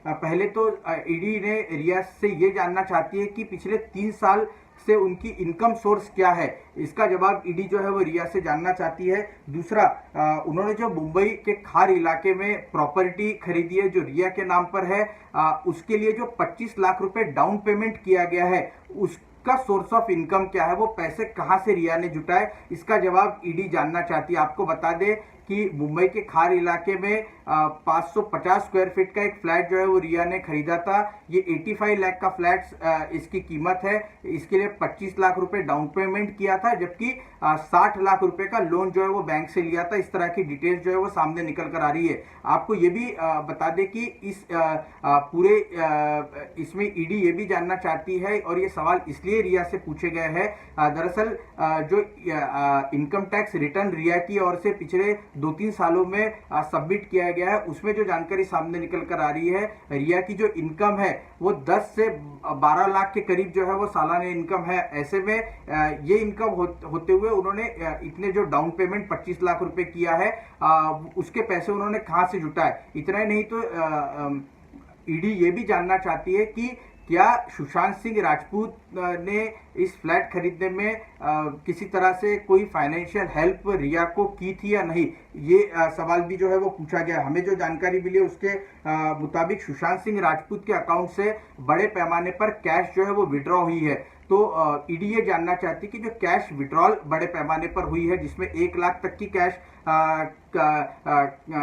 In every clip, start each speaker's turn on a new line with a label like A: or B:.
A: पहले तो ईडी ने रिया से ये जानना चाहती है कि पिछले 3 साल से उनकी इनकम सोर्स क्या है। इसका जवाब ईडी जो है वो रिया से जानना चाहती है। दूसरा, उन्होंने जो मुंबई के खार इलाके में प्रॉपर्टी खरीदी है जो रिया के नाम पर है, उसके लिए जो 25 लाख रुपए डाउन पेमेंट किया गया है उसका सोर्स ऑफ इनकम क्या है, वो पैसे कहां से रिया ने जुटाए, इसका जवाब ईडी जानना चाहती है। आपको बता दें कि मुंबई के खार इलाके में 550 स्क्वायर फीट का एक फ्लैट जो है वो रिया ने खरीदा था। ये 85 लाख का फ्लैट इसकी कीमत है। इसके लिए 25 लाख रुपए डाउन पेमेंट किया था, जबकि 60 लाख रुपए का लोन जो है वो बैंक से लिया था। इस तरह की डिटेल्स जो है वो सामने निकल कर आ रही है। आपको ये भी बता दें कि इस पूरे इसमें ईडी ये भी जानना चाहती है, और ये सवाल इसलिए रिया से पूछे गए हैं, दरअसल जो इनकम टैक्स रिटर्न रिया की ओर से पिछले 2-3 सालों में सबमिट किया गया है, उसमें जो जानकारी सामने निकल कर आ रही है, रिया की जो इनकम है वो 10 से 12 लाख के करीब जो है वो सालाना इनकम है। ऐसे में ये इनकम होते हुए उन्होंने इतने जो डाउन पेमेंट 25 लाख रुपए किया है, उसके पैसे उन्होंने कहां से जुटाए। इतना ही नहीं तो ईडी ये भी जानना चाहती है कि क्या सुशांत सिंह राजपूत ने इस फ्लैट खरीदने में किसी तरह से कोई फाइनेंशियल हेल्प रिया को की थी या नहीं। ये सवाल भी जो है वो पूछा गया। हमें जो जानकारी मिली है उसके मुताबिक सुशांत सिंह राजपूत के अकाउंट से बड़े पैमाने पर कैश जो है वो विड्रॉ हुई है। तो ईडी ये जानना चाहती कि जो कैश विड्रॉल बड़े पैमाने पर हुई है, जिसमें 1 लाख तक की कैश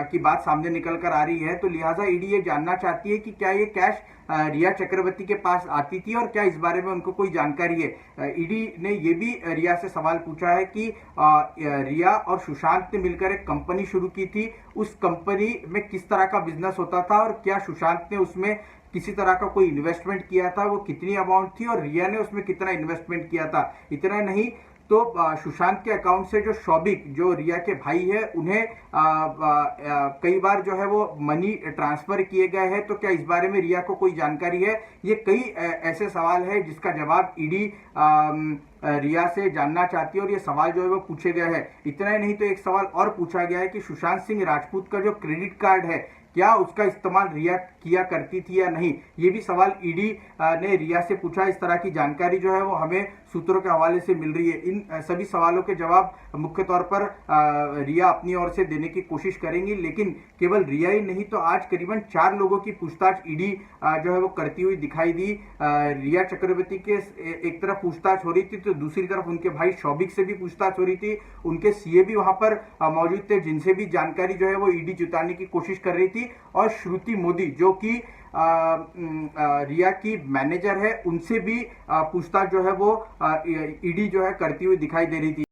A: की बात सामने निकल कर आ रही है, तो लिहाजा ईडी ये जानना चाहती है कि क्या ये कैश रिया चक्रवर्ती के पास आती थी और क्या इस बारे में उनको कोई जानकारी है। ईडी ने ये भी रिया से सवाल पूछा है कि रिया और सुशांत ने मिलकर एक कंपनी शुरू की थी, उस कंपनी में किस तरह का बिजनेस होता था और क्या सुशांत ने उसमें किसी तरह का कोई इन्वेस्टमेंट किया था, वो कितनी अमाउंट थी और रिया ने उसमें कितना इन्वेस्टमेंट किया था। इतना नहीं तो सुशांत के अकाउंट से जो शौबिक जो रिया के भाई है उन्हें कई बार जो है वो मनी ट्रांसफर किए गए हैं, तो क्या इस बारे में रिया को कोई जानकारी है। ये कई ऐसे सवाल है जिसका जवाब ईडी रिया से जानना चाहती है और ये सवाल जो है वो पूछे गए हैं। इतना ही नहीं तो एक सवाल और पूछा गया है कि सुशांत सिंह राजपूत का जो क्रेडिट कार्ड है क्या उसका इस्तेमाल रिया किया करती थी या नहीं। ये भी सवाल ईडी ने रिया से पूछा। इस तरह की जानकारी जो है वो हमें सूत्रों के हवाले से मिल रही है। इन सभी सवालों के जवाब मुख्य तौर पर रिया अपनी ओर से देने की कोशिश करेंगी, लेकिन केवल रिया ही नहीं तो आज करीबन 4 लोगों की पूछताछ ईडी जो है वो करती हुई दिखाई दी। रिया चक्रवर्ती के एक तरफ पूछताछ हो रही थी तो दूसरी तरफ उनके भाई शौबिक से भी पूछताछ हो रही थी। उनके सीए भी वहां पर मौजूद थे जिनसे भी जानकारी जो है वो ईडी जुटाने की कोशिश कर रही थी। और श्रुति मोदी जो कि रिया की मैनेजर है, उनसे भी पूछताछ जो है वो ईडी जो है करती हुई दिखाई दे रही थी।